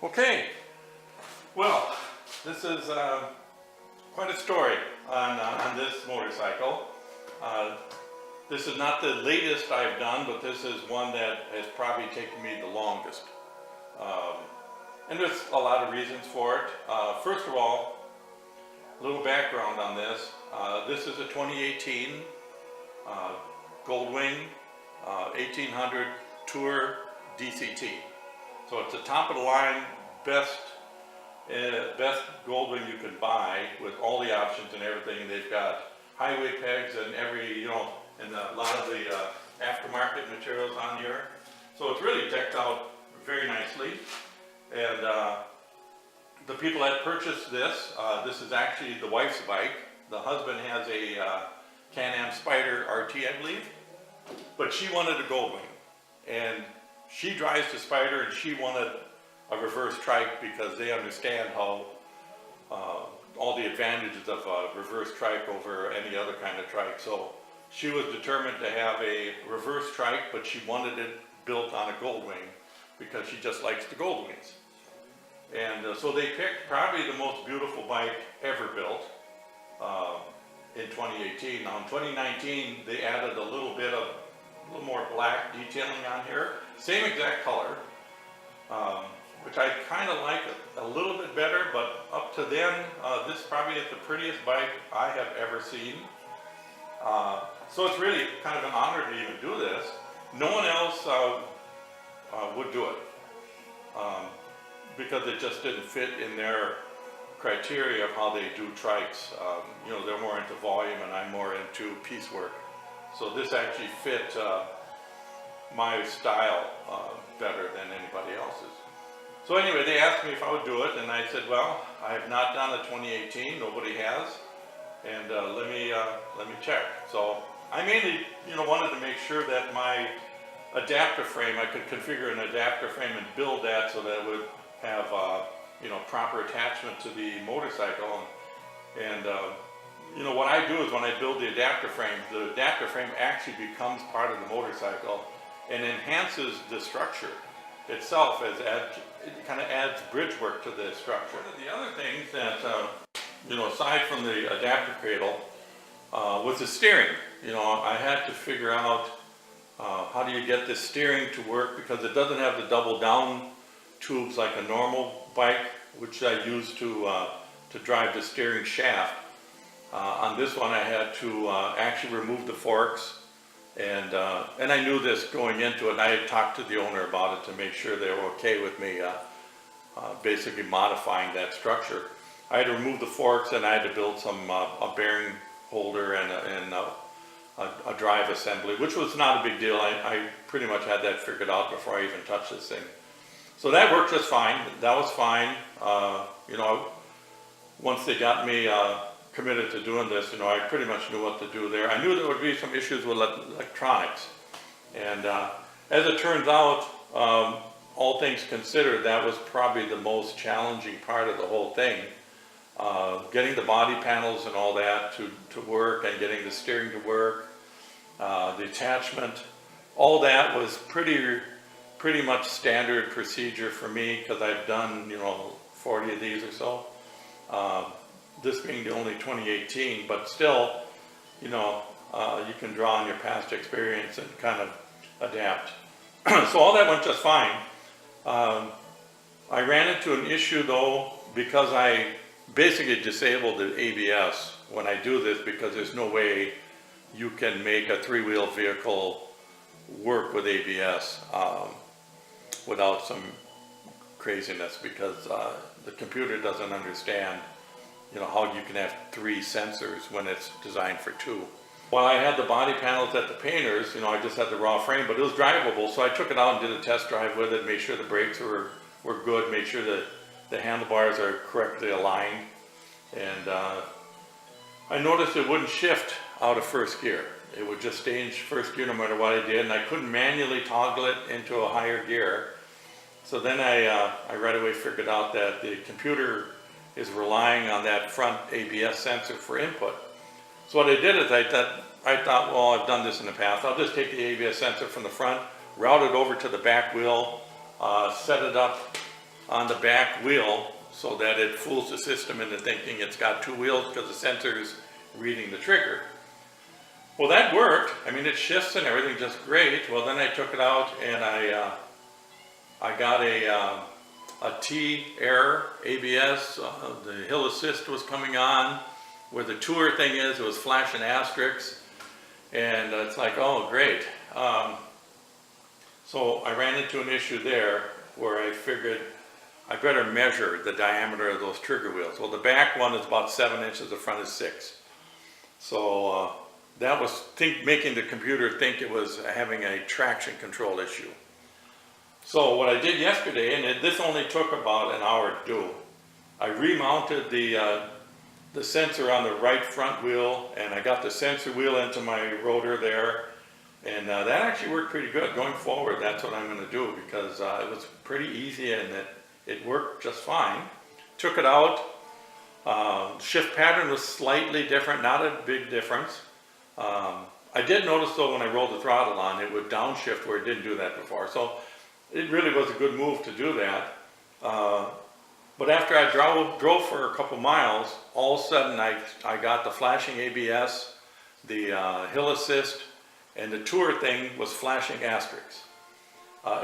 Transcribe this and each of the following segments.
Okay, well, this is quite a story on this motorcycle. This is not the latest I've done, but this is one that has probably taken me the longest. And there's a lot of reasons for it. First of all, a little background on this. This is a 2018 Goldwing 1800 Tour DCT. So it's the top of the line, best Goldwing you can buy with all the options and everything. They've got highway pegs and and a lot of the aftermarket materials on here. So it's really decked out very nicely. And the people that purchased this, this is actually the wife's bike. The husband has a Can-Am Spyder RT, I believe, but she wanted a Goldwing, and she drives the Spyder, and she wanted a reverse trike because they understand how all the advantages of a reverse trike over any other kind of trike. So she was determined to have a reverse trike, but she wanted it built on a Goldwing because she just likes the Goldwings. And so they picked probably the most beautiful bike ever built in 2018. Now in 2019, they added a little more black detailing on here. Same exact color, which I kind of like a little bit better, but up to then, this probably is the prettiest bike I have ever seen. So it's really kind of an honor to even do this. No one else would do it. Because it just didn't fit in their criteria of how they do trikes. They're more into volume and I'm more into piecework. So this actually fit my style better than anybody else's. So anyway, they asked me if I would do it, and I said, well, I have not done a 2018, nobody has, and let me check. So I mainly wanted to make sure that my adapter frame, I could configure an adapter frame and build that so that it would have proper attachment to the motorcycle. And what I do is when I build the adapter frame actually becomes part of the motorcycle and enhances the structure itself, as it kind of adds bridge work to the structure. One of the other things that aside from the adapter cradle was the steering. I had to figure out how do you get this steering to work, because it doesn't have the double down tubes like a normal bike, which I use to drive the steering shaft. On this one, I had to actually remove the forks, and I knew this going into it. And I had talked to the owner about it to make sure they were okay with me basically modifying that structure. I had to remove the forks, and I had to build a bearing holder and a drive assembly, which was not a big deal. I pretty much had that figured out before I even touched this thing. So that worked just fine. That was fine. Once they got me committed to doing this, I pretty much knew what to do there. I knew there would be some issues with electronics. And as it turns out, all things considered, that was probably the most challenging part of the whole thing. Getting the body panels and all that to work, and getting the steering to work, the attachment, all that was pretty much standard procedure for me, because I've done 40 of these or so. This being the only 2018, but still, you can draw on your past experience and kind of adapt. So all that went just fine. I ran into an issue though, because I basically disabled the ABS when I do this, because there's no way you can make a three-wheel vehicle work with ABS without some craziness, because the computer doesn't understand how you can have 3 sensors when it's designed for 2. While I had the body panels at the painters, I just had the raw frame, but it was drivable, so I took it out and did a test drive with it, made sure the brakes were good, made sure that the handlebars are correctly aligned, and I noticed it wouldn't shift out of first gear. It would just stay in first gear no matter what I did, and I couldn't manually toggle it into a higher gear. So then I right away figured out that the computer is relying on that front ABS sensor for input. So what I did is I thought, well, I've done this in the past. I'll just take the ABS sensor from the front, route it over to the back wheel, set it up on the back wheel so that it fools the system into thinking it's got two wheels because the sensor is reading the trigger. Well, that worked. I mean, it shifts and everything just great. Well, then I took it out and I got a T error ABS. The hill assist was coming on. Where the tour thing is, it was flashing asterisks. And it's like, oh, great. So I ran into an issue there where I figured I better measure the diameter of those trigger wheels. Well, the back one is about 7 inches, the front is 6. So that was making the computer think it was having a traction control issue. So what I did yesterday, and this only took about an hour to do, I remounted the sensor on the right front wheel, and I got the sensor wheel into my rotor there, and that actually worked pretty good. Going forward, that's what I'm going to do, because it was pretty easy and it worked just fine. Took it out. Shift pattern was slightly different, not a big difference. I did notice though when I rolled the throttle on, it would downshift where it didn't do that before. So it really was a good move to do that. But after I drove for a couple miles, all of a sudden I got the flashing ABS, the hill assist, and the tour thing was flashing asterisks.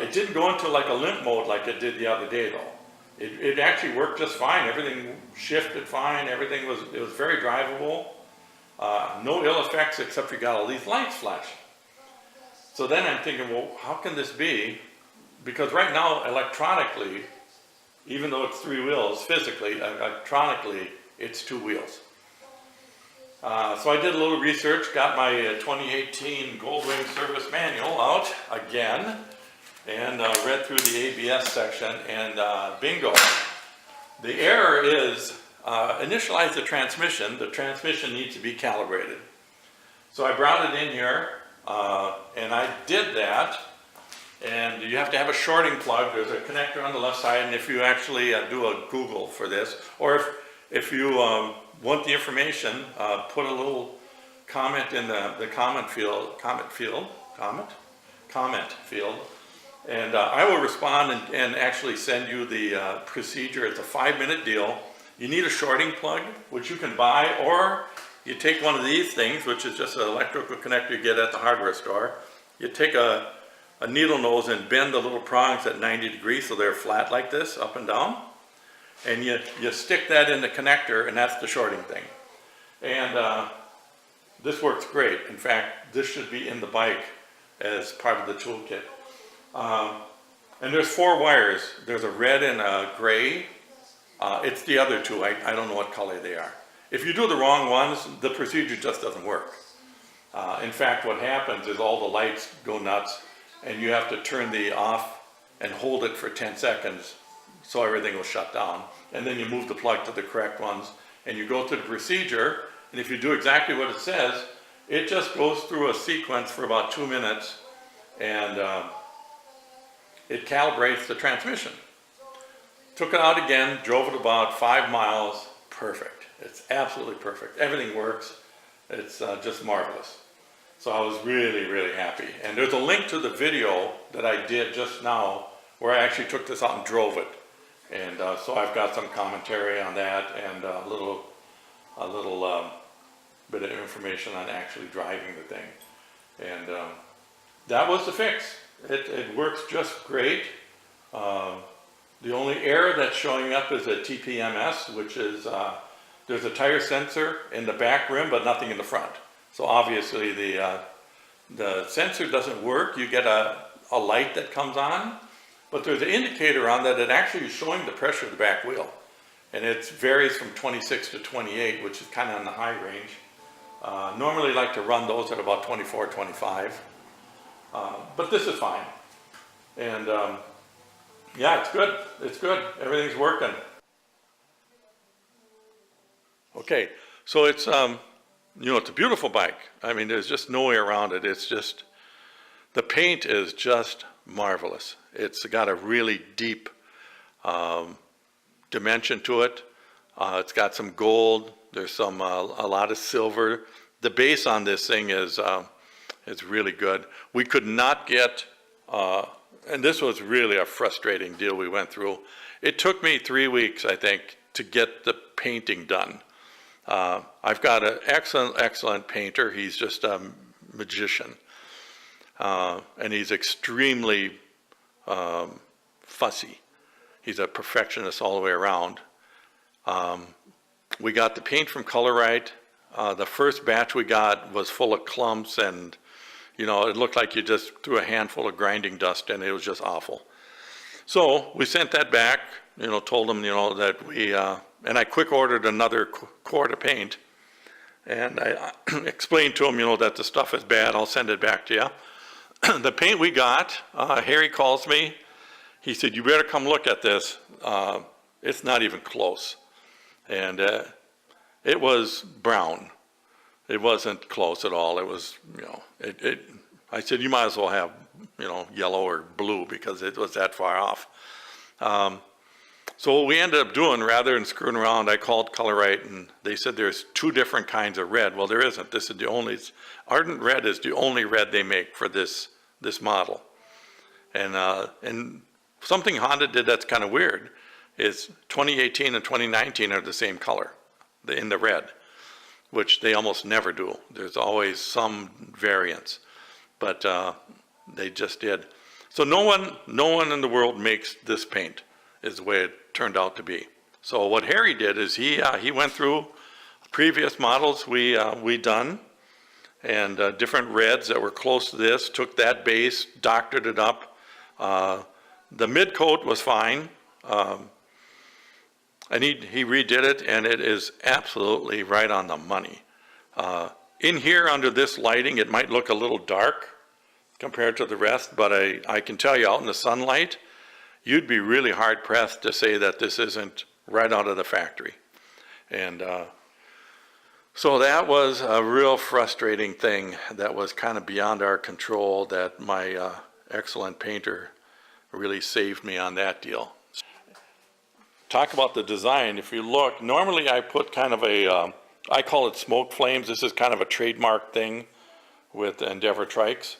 It didn't go into like a limp mode like it did the other day though. It actually worked just fine. Everything shifted fine. It was very drivable. No ill effects except you got all these lights flashing. So then I'm thinking, well, how can this be? Because right now, electronically, even though it's 3 wheels, physically, electronically, it's 2 wheels. So I did a little research, got my 2018 Goldwing service manual out again, and read through the ABS section, and bingo. The error is initialize the transmission. The transmission needs to be calibrated. So I brought it in here, and I did that. And you have to have a shorting plug. There's a connector on the left side, and if you actually do a Google for this, or if you want the information, put a little comment in the comment field, and I will respond and actually send you the procedure. It's a 5-minute deal. You need a shorting plug, which you can buy, or you take one of these things, which is just an electrical connector you get at the hardware store. You take a needle nose and bend the little prongs at 90 degrees so they're flat like this, up and down. And you stick that in the connector, and that's the shorting thing. And this works great. In fact, this should be in the bike as part of the toolkit. And there's 4 wires. There's a red and a gray. It's the other 2. I don't know what color they are. If you do the wrong ones, the procedure just doesn't work. In fact, what happens is all the lights go nuts, and you have to turn the off and hold it for 10 seconds so everything will shut down. And then you move the plug to the correct ones, and you go through the procedure, and if you do exactly what it says, it just goes through a sequence for about 2 minutes, and it calibrates the transmission. Took it out again, drove it about 5 miles, perfect. It's absolutely perfect. Everything works. It's just marvelous. So I was really, really happy. And there's a link to the video that I did just now where I actually took this out and drove it. And so I've got some commentary on that and a little bit of information on actually driving the thing. And that was the fix. It works just great. The only error that's showing up is a TPMS, which is there's a tire sensor in the back rim, but nothing in the front. So obviously the sensor doesn't work. You get a light that comes on, but there's an indicator on that actually is showing the pressure of the back wheel. And it varies from 26 to 28, which is kind of in the high range. Normally like to run those at about 24, 25. But this is fine. And yeah, it's good. It's good. Everything's working. Okay, so it's it's a beautiful bike. I mean, there's just no way around it. It's just, the paint is just marvelous. It's got a really deep dimension to it. It's got some gold. There's a lot of silver. The base on this thing is really good. We could not get, and this was really a frustrating deal we went through, It took me 3 weeks, I think, to get the painting done. I've got an excellent painter. He's just a magician. And he's extremely fussy. He's a perfectionist all the way around. We got the paint from Color Right. The first batch we got was full of clumps, and you know, it looked like you just threw a handful of grinding dust in. It was just awful. So we sent that back, you know, told them, you know, that we, and I quick ordered another quart of paint. And I explained to him, you know, that the stuff is bad. I'll send it back to you. The paint we got, Harry calls me. He said, you better come look at this. It's not even close. And it was brown. It wasn't close at all. It was, you know, I said, you might as well have, you know, yellow or blue because it was that far off. So what we ended up doing, rather than screwing around, I called Color Right, and they said there's 2 different kinds of red. Well, there isn't. This is the only, Ardent Red is the only red they make for this model. And something Honda did that's kind of weird is 2018 and 2019 are the same color in the red, which they almost never do. There's always some variance, but they just did. So no one in the world makes this paint, is the way it turned out to be. So what Harry did is he went through previous models we done, and different reds that were close to this, took that base, doctored it up. The mid coat was fine, and he redid it, and it is absolutely right on the money. In here under this lighting, it might look a little dark compared to the rest, but I can tell you out in the sunlight, you'd be really hard pressed to say that this isn't right out of the factory. And so that was a real frustrating thing that was kind of beyond our control, that my excellent painter really saved me on that deal. Talk about the design. If you look, normally I put kind of a, I call it smoke flames. This is kind of a trademark thing with Endeavor Trikes.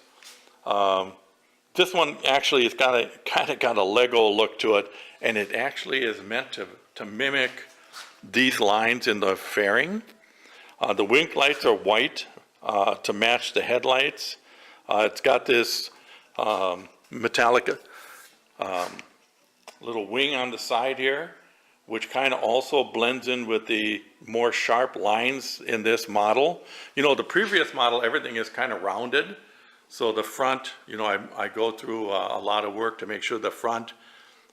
This one actually has kind of got a Lego look to it, and it actually is meant to mimic these lines in the fairing. The wing lights are white to match the headlights. It's got this metallic little wing on the side here, which kind of also blends in with the more sharp lines in this model. You know, the previous model, everything is kind of rounded. So the front, you know, I go through a lot of work to make sure the front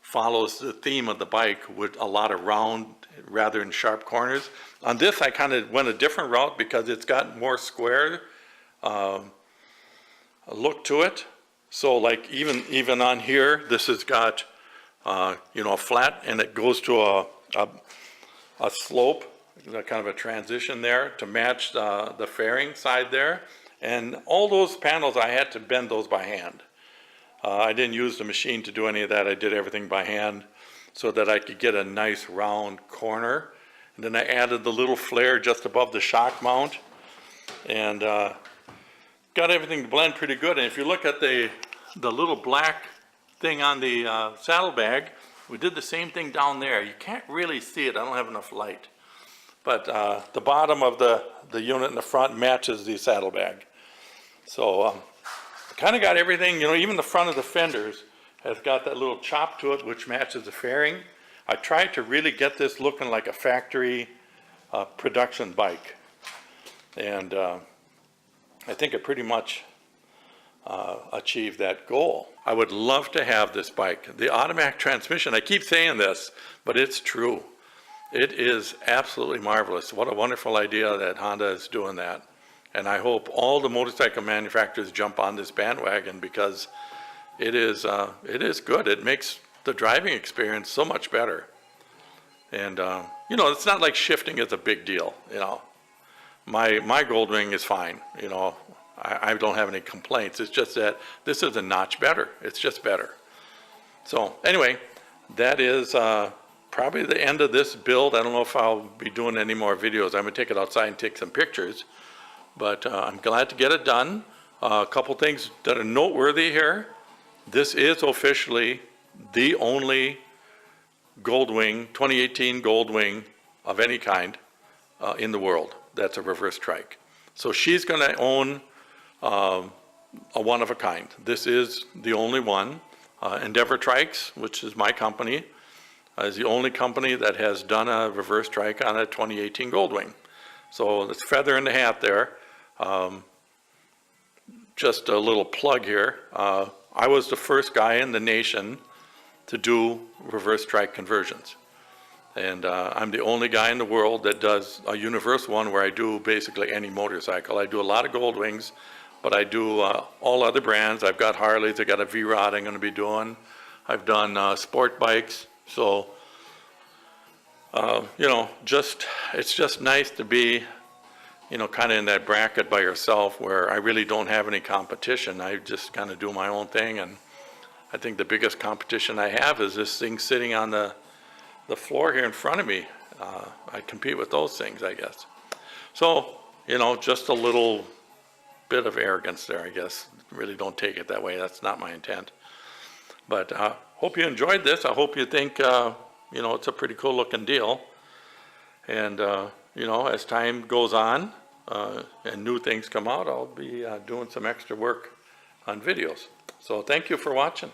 follows the theme of the bike with a lot of round rather than sharp corners. On this, I kind of went a different route because it's got more square look to it. So like even on here, this has got, you know, a flat, and it goes to a slope, kind of a transition there to match the fairing side there. And all those panels, I had to bend those by hand. I didn't use the machine to do any of that. I did everything by hand so that I could get a nice round corner. And then I added the little flare just above the shock mount, and got everything to blend pretty good. And if you look at the little black thing on the saddlebag, we did the same thing down there. You can't really see it. I don't have enough light. But the bottom of the unit in the front matches the saddlebag. So kind of got everything, you know, even the front of the fenders has got that little chop to it, which matches the fairing. I tried to really get this looking like a factory production bike. And I think it pretty much achieved that goal. I would love to have this bike. The automatic transmission, I keep saying this, but it's true. It is absolutely marvelous. What a wonderful idea that Honda is doing that. And I hope all the motorcycle manufacturers jump on this bandwagon, because it is good. It makes the driving experience so much better. And, you know, it's not like shifting is a big deal, you know. My Goldwing is fine, you know. I don't have any complaints. It's just that this is a notch better. It's just better. So anyway, that is probably the end of this build. I don't know if I'll be doing any more videos. I'm gonna take it outside and take some pictures, but I'm glad to get it done. A couple things that are noteworthy here. This is officially the only Goldwing, 2018 Goldwing of any kind in the world that's a reverse trike. So she's going to own a one of a kind. This is the only one. Endeavor Trikes, which is my company, is the only company that has done a reverse trike on a 2018 Goldwing. So it's a feather in the hat there. Just a little plug here. I was the first guy in the nation to do reverse trike conversions. And I'm the only guy in the world that does a universal one where I do basically any motorcycle. I do a lot of Goldwings, but I do all other brands. I've got Harleys, I've got a V-Rod I'm going to be doing. I've done sport bikes. So, you know, it's just nice to be, you know, kind of in that bracket by yourself where I really don't have any competition. I just kind of do my own thing. And I think the biggest competition I have is this thing sitting on the floor here in front of me. I compete with those things, I guess. So, you know, just a little bit of arrogance there, I guess. Really don't take it that way. That's not my intent. But hope you enjoyed this. I hope you think, you know, it's a pretty cool looking deal. And, you know, as time goes on and new things come out, I'll be doing some extra work on videos. So thank you for watching.